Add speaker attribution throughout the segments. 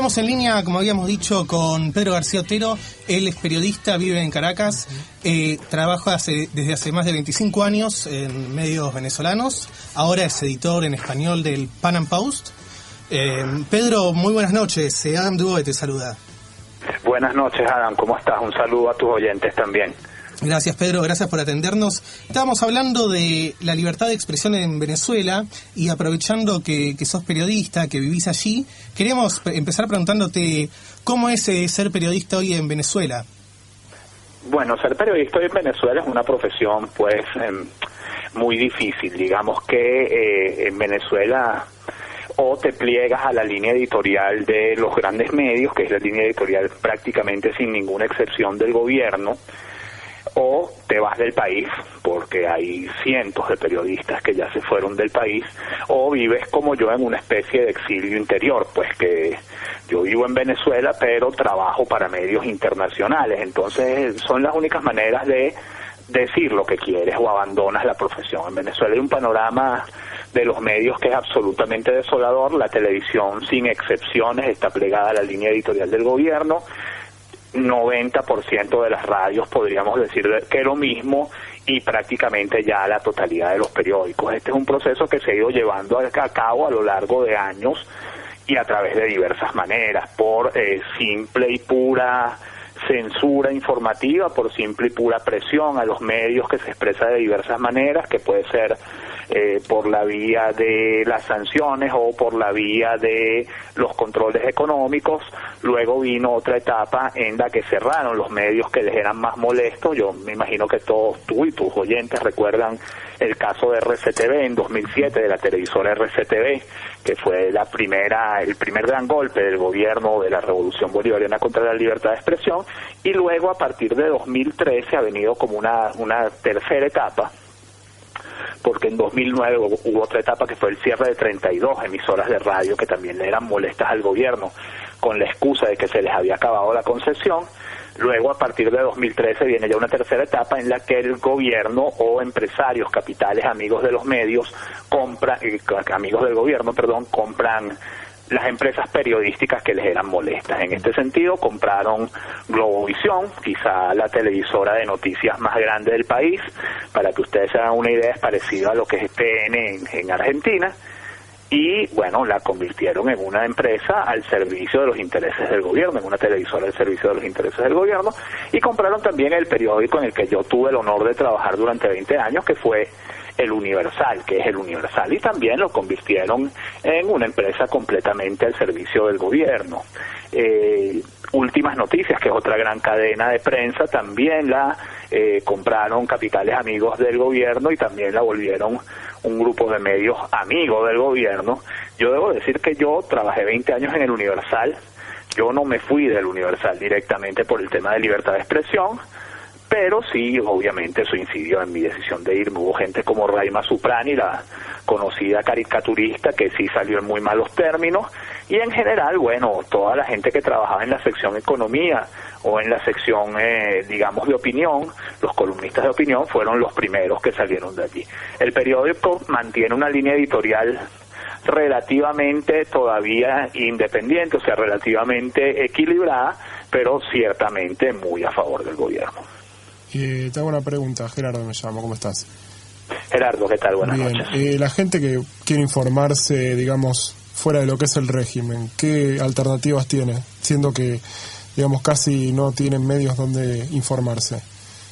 Speaker 1: Estamos en línea, como habíamos dicho, con Pedro García Otero. Él es periodista, vive en Caracas, trabaja desde hace más de 25 años en medios venezolanos. Ahora es editor en español del Pan Am Post. Pedro, muy buenas noches. Adam Dubois te saluda.
Speaker 2: Buenas noches, Adam. ¿Cómo estás? Un saludo a tus oyentes también.
Speaker 1: Gracias, Pedro, gracias por atendernos. Estábamos hablando de la libertad de expresión en Venezuela y aprovechando que sos periodista, que vivís allí, queríamos empezar preguntándote cómo es ser periodista hoy en Venezuela.
Speaker 2: Bueno, ser periodista hoy en Venezuela es una profesión pues muy difícil. Digamos que en Venezuela o te pliegas a la línea editorial de los grandes medios, que es la línea editorial prácticamente sin ninguna excepción del gobierno, o te vas del país, porque hay cientos de periodistas que ya se fueron del país, o vives como yo en una especie de exilio interior, pues que yo vivo en Venezuela pero trabajo para medios internacionales. Entonces son las únicas maneras de decir lo que quieres o abandonas la profesión. En Venezuela hay un panorama de los medios que es absolutamente desolador. La televisión, sin excepciones, está plegada a la línea editorial del gobierno. 90% de las radios podríamos decir que lo mismo, y prácticamente ya la totalidad de los periódicos. Este es un proceso que se ha ido llevando a cabo a lo largo de años y a través de diversas maneras, por simple y pura censura informativa, por simple y pura presión a los medios que se expresa de diversas maneras, que puede ser por la vía de las sanciones o por la vía de los controles económicos. Luego vino otra etapa en la que cerraron los medios que les eran más molestos. Yo me imagino que todos tú y tus oyentes recuerdan el caso de RCTV en 2007, de la televisora RCTV, que fue el primer gran golpe del gobierno de la Revolución Bolivariana contra la libertad de expresión. Y luego, a partir de 2013, ha venido como una tercera etapa, porque en 2009 hubo otra etapa que fue el cierre de 32 emisoras de radio que también le eran molestas al gobierno, con la excusa de que se les había acabado la concesión. Luego, a partir de 2013, viene ya una tercera etapa en la que el gobierno o empresarios, capitales, amigos de los medios, compran las empresas periodísticas que les eran molestas. En este sentido, compraron Globovisión, quizá la televisora de noticias más grande del país. Para que ustedes se hagan una idea, es parecido a lo que es TN en Argentina. Y bueno, la convirtieron en una empresa al servicio de los intereses del gobierno, en una televisora al servicio de los intereses del gobierno. Y compraron también el periódico en el que yo tuve el honor de trabajar durante 20 años, que fue El Universal, y también lo convirtieron en una empresa completamente al servicio del gobierno. Últimas Noticias, que es otra gran cadena de prensa, también la compraron capitales amigos del gobierno y también la volvieron un grupo de medios amigos del gobierno. Yo debo decir que yo trabajé 20 años en El Universal. Yo no me fui del Universal directamente por el tema de libertad de expresión, pero sí, obviamente, eso incidió en mi decisión de irme. Hubo gente como Raima Suprani, la conocida caricaturista, que sí salió en muy malos términos, y en general, bueno, toda la gente que trabajaba en la sección economía o en la sección, digamos, de opinión, los columnistas de opinión fueron los primeros que salieron de allí. El periódico mantiene una línea editorial relativamente todavía independiente, o sea, relativamente equilibrada, pero ciertamente muy a favor del gobierno.
Speaker 3: Te hago una pregunta, Gerardo me llamo, ¿cómo estás?
Speaker 2: Gerardo, ¿qué tal? Buenas noches.
Speaker 3: La gente que quiere informarse, digamos, fuera de lo que es el régimen, ¿qué alternativas tiene? Siendo que, digamos, casi no tienen medios donde informarse.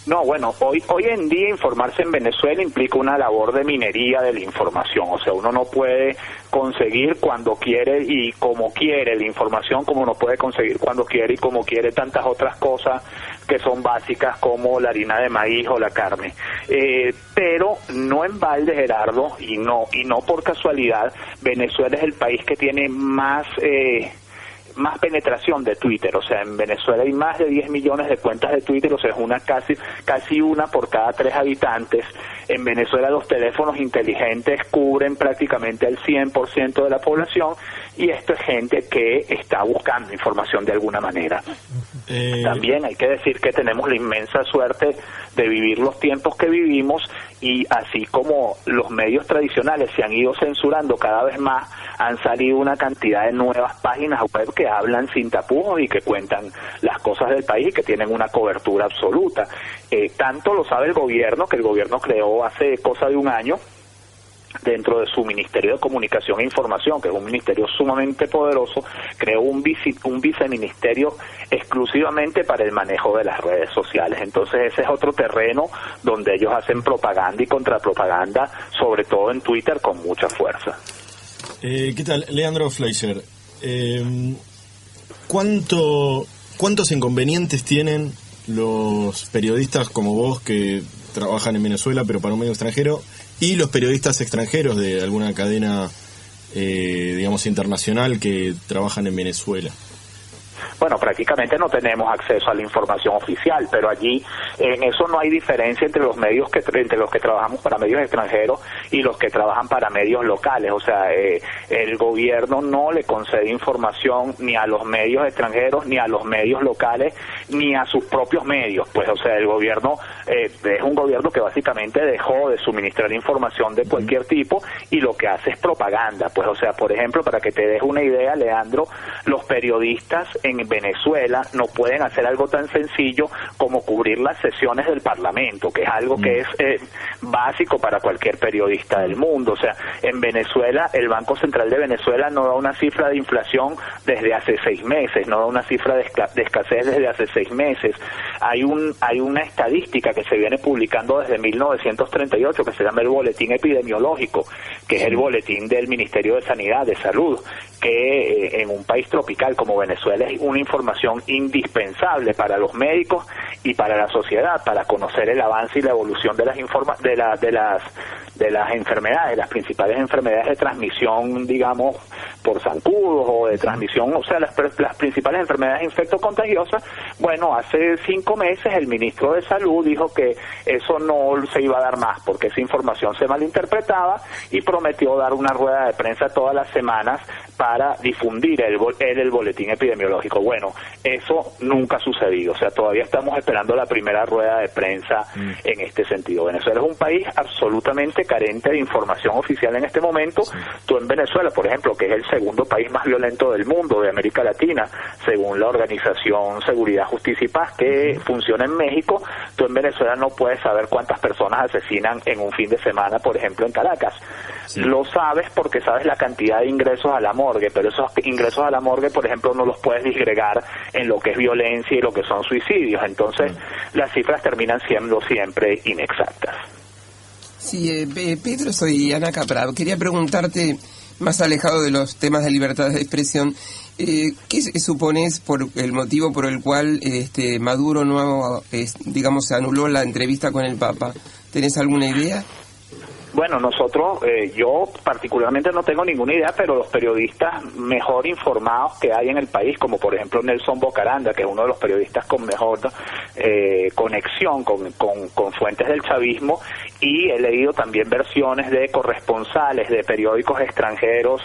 Speaker 2: No, bueno, hoy en día informarse en Venezuela implica una labor de minería de la información. O sea, uno no puede conseguir cuando quiere y como quiere la información, como no puede conseguir cuando quiere y como quiere tantas otras cosas que son básicas como la harina de maíz o la carne. Pero no en balde, Gerardo, y no por casualidad, Venezuela es el país que tiene más penetración de Twitter. O sea, en Venezuela hay más de 10 millones de cuentas de Twitter, o sea, es casi una por cada 3 habitantes. En Venezuela los teléfonos inteligentes cubren prácticamente el 100% de la población, y esto es gente que está buscando información de alguna manera. También hay que decir que tenemos la inmensa suerte de vivir los tiempos que vivimos, y así como los medios tradicionales se han ido censurando cada vez más, han salido una cantidad de nuevas páginas web que que hablan sin tapujos y que cuentan las cosas del país y que tienen una cobertura absoluta. Tanto lo sabe el gobierno, que el gobierno creó hace cosa de un año, dentro de su Ministerio de Comunicación e Información, que es un ministerio sumamente poderoso, creó un viceministerio exclusivamente para el manejo de las redes sociales. Entonces ese es otro terreno donde ellos hacen propaganda y contrapropaganda, sobre todo en Twitter, con mucha fuerza.
Speaker 4: ¿Qué tal? Leandro Fleischer, ¿cuántos inconvenientes tienen los periodistas como vos que trabajan en Venezuela pero para un medio extranjero y los periodistas extranjeros de alguna cadena digamos internacional que trabajan en Venezuela?
Speaker 2: Bueno, prácticamente no tenemos acceso a la información oficial, pero allí en eso no hay diferencia entre los medios entre los que trabajamos para medios extranjeros y los que trabajan para medios locales. O sea, el gobierno no le concede información ni a los medios extranjeros, ni a los medios locales, ni a sus propios medios. Pues, o sea, el gobierno es un gobierno que básicamente dejó de suministrar información de cualquier tipo y lo que hace es propaganda. Pues, o sea, por ejemplo, para que te des una idea, Leandro, los periodistas en Venezuela no pueden hacer algo tan sencillo como cubrir las sesiones del Parlamento, que es algo que es básico para cualquier periodista del mundo. O sea, en Venezuela, el Banco Central de Venezuela no da una cifra de inflación desde hace 6 meses, no da una cifra de escasez desde hace 6 meses. Hay una estadística que se viene publicando desde 1938 que se llama el Boletín Epidemiológico, que es el boletín del Ministerio de Sanidad, de Salud, que en un país tropical como Venezuela es una información indispensable para los médicos y para la sociedad, para conocer el avance y la evolución de las enfermedades, las principales enfermedades de transmisión, digamos, por zancudos o de transmisión, o sea, las principales enfermedades infectocontagiosas. Bueno, hace 5 meses el ministro de Salud dijo que eso no se iba a dar más porque esa información se malinterpretaba y prometió dar una rueda de prensa todas las semanas para difundir el boletín epidemiológico. Bueno, eso nunca ha sucedido, o sea, todavía estamos esperando la primera rueda de prensa en este sentido. Venezuela es un país absolutamente carente de información oficial en este momento. Tú en Venezuela, por ejemplo, que es el segundo país más violento del mundo, de América Latina, según la organización Seguridad, Justicia y Paz, que funciona en México, tú en Venezuela no puedes saber cuántas personas asesinan en un fin de semana, por ejemplo, en Caracas. Sí. Lo sabes porque sabes la cantidad de ingresos a la morgue, pero esos ingresos a la morgue, por ejemplo, no los puedes disgregar en lo que es violencia y lo que son suicidios. Entonces, las cifras terminan siendo siempre inexactas.
Speaker 5: Sí, Pedro, soy Ana Capra. Quería preguntarte, más alejado de los temas de libertad de expresión, ¿qué supones por el motivo por el cual Maduro no, digamos, se anuló la entrevista con el Papa? ¿Tenés alguna idea?
Speaker 2: Bueno, nosotros, yo particularmente no tengo ninguna idea, pero los periodistas mejor informados que hay en el país, como por ejemplo Nelson Bocaranda, que es uno de los periodistas con mejor conexión con fuentes del chavismo, y he leído también versiones de corresponsales de periódicos extranjeros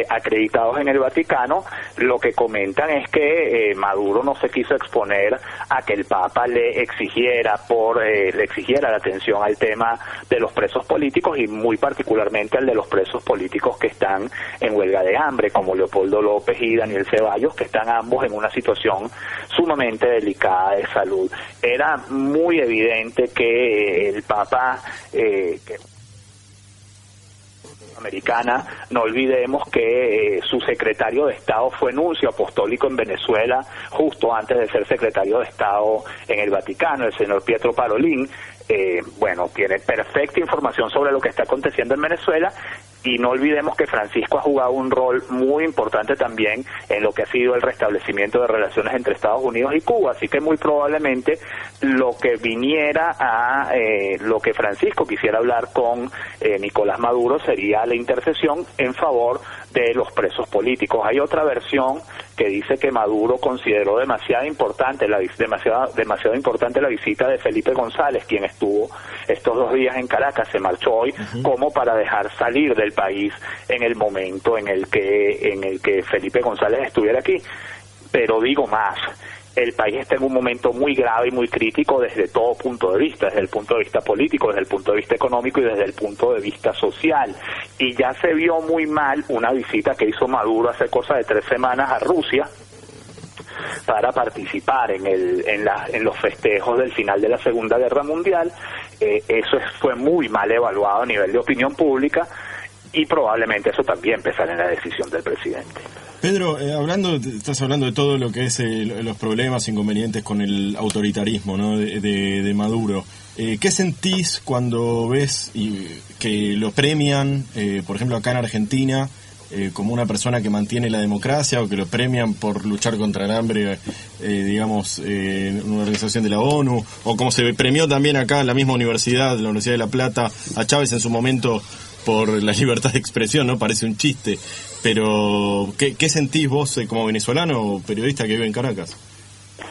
Speaker 2: acreditados en el Vaticano, lo que comentan es que Maduro no se quiso exponer a que el Papa le exigiera la atención al tema de los presos políticos y muy particularmente al de los presos políticos que están en huelga de hambre, como Leopoldo López y Daniel Ceballos, que están ambos en una situación sumamente delicada de salud. Era muy evidente que el Papa americana, no olvidemos que su secretario de Estado fue nuncio apostólico en Venezuela justo antes de ser secretario de Estado en el Vaticano, el señor Pietro Parolin. Bueno, tiene perfecta información sobre lo que está aconteciendo en Venezuela, y no olvidemos que Francisco ha jugado un rol muy importante también en lo que ha sido el restablecimiento de relaciones entre Estados Unidos y Cuba, así que muy probablemente lo que viniera a lo que Francisco quisiera hablar con Nicolás Maduro sería la intercesión en favor de los presos políticos. Hay otra versión que dice que Maduro consideró demasiado importante la visita de Felipe González, quien estuvo estos 2 días en Caracas, se marchó hoy, como para dejar salir del país en el momento en el que Felipe González estuviera aquí. Pero digo más, el país está en un momento muy grave y muy crítico desde todo punto de vista, desde el punto de vista político, desde el punto de vista económico y desde el punto de vista social. Y ya se vio muy mal una visita que hizo Maduro hace cosa de 3 semanas a Rusia para participar en los festejos del final de la Segunda Guerra Mundial. Eso fue muy mal evaluado a nivel de opinión pública y probablemente eso también pesará en la decisión del presidente.
Speaker 4: Pedro, estás hablando de todo lo que es los problemas, inconvenientes con el autoritarismo, ¿no? de Maduro. ¿Qué sentís cuando ves que lo premian, por ejemplo, acá en Argentina, como una persona que mantiene la democracia, o que lo premian por luchar contra el hambre, en una organización de la ONU, o como se premió también acá en la misma universidad, la Universidad de La Plata, a Chávez en su momento por la libertad de expresión, ¿no? Parece un chiste, pero ¿qué sentís vos como venezolano o periodista que vive en Caracas?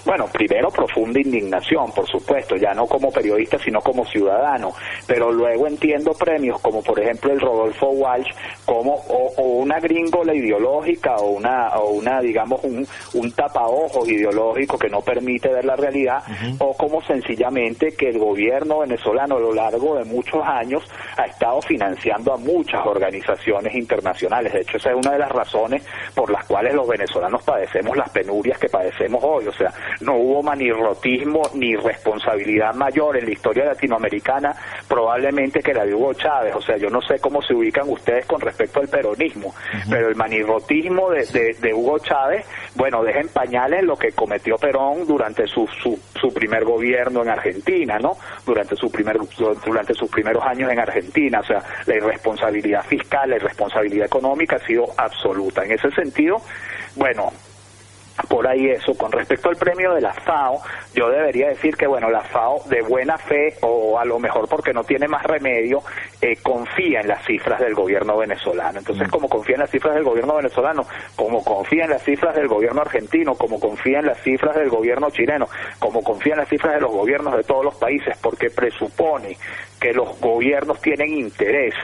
Speaker 2: Bueno, primero profunda indignación, por supuesto, ya no como periodista, sino como ciudadano, pero luego entiendo premios como por ejemplo el Rodolfo Walsh, como o una gringola ideológica o una digamos un tapaojos ideológico que no permite ver la realidad, o como sencillamente que el gobierno venezolano a lo largo de muchos años ha estado financiando a muchas organizaciones internacionales. De hecho, esa es una de las razones por las cuales los venezolanos padecemos las penurias que padecemos hoy. O sea, no hubo manirrotismo ni responsabilidad mayor en la historia latinoamericana probablemente que la de Hugo Chávez. O sea, yo no sé cómo se ubican ustedes con respecto al peronismo, pero el manirrotismo de Hugo Chávez, bueno, deja en pañales lo que cometió Perón durante su primer gobierno en Argentina, ¿no? Durante sus primeros años en Argentina. O sea, la irresponsabilidad fiscal, la irresponsabilidad económica ha sido absoluta. En ese sentido, bueno, por ahí eso. Con respecto al premio de la FAO, yo debería decir que, bueno, la FAO de buena fe, o a lo mejor porque no tiene más remedio, confía en las cifras del gobierno venezolano. Entonces, como confía en las cifras del gobierno venezolano, como confía en las cifras del gobierno argentino, como confía en las cifras del gobierno chileno, como confía en las cifras de los gobiernos de todos los países, porque presupone que los gobiernos tienen interés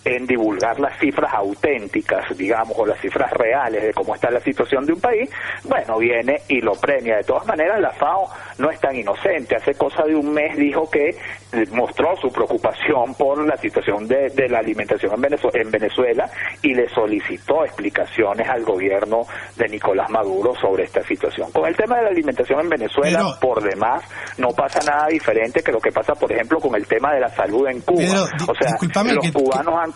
Speaker 2: en divulgar las cifras auténticas, digamos, o las cifras reales de cómo está la situación de un país, bueno, viene y lo premia. De todas maneras, la FAO no es tan inocente. Hace cosa de un mes dijo que mostró su preocupación por la situación de la alimentación en Venezuela y le solicitó explicaciones al gobierno de Nicolás Maduro sobre esta situación. Con el tema de la alimentación en Venezuela, por demás, no pasa nada diferente que lo que pasa, por ejemplo, con el tema de la salud en Cuba. O sea,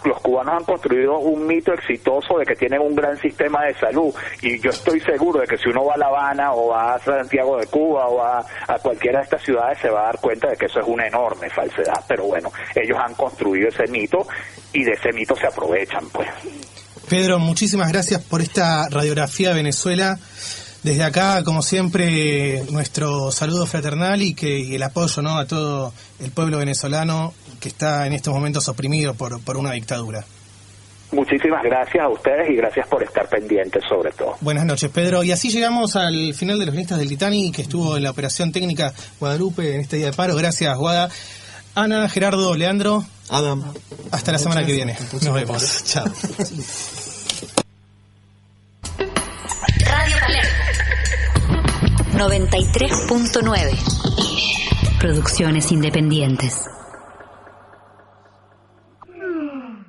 Speaker 2: los cubanos han construido un mito exitoso de que tienen un gran sistema de salud, y yo estoy seguro de que si uno va a La Habana o va a Santiago de Cuba o a cualquiera de estas ciudades, se va a dar cuenta de que eso es una enorme falsedad. Pero bueno, ellos han construido ese mito y de ese mito se aprovechan, pues.
Speaker 1: Pedro, muchísimas gracias por esta radiografía de Venezuela. Desde acá, como siempre, nuestro saludo fraternal y el apoyo, ¿no?, a todo el pueblo venezolano que está en estos momentos oprimido por una dictadura.
Speaker 2: Muchísimas gracias a ustedes y gracias por estar pendientes sobre todo.
Speaker 1: Buenas noches, Pedro. Y así llegamos al final de los listas del Titanic, que estuvo en la operación técnica Guadalupe en este día de paro. Gracias, Guada. Ana, Gerardo, Leandro.
Speaker 4: Adam.
Speaker 1: Hasta la semana que viene. Nos vemos. Chao.
Speaker 6: Radio Palermo 93.9. Producciones independientes.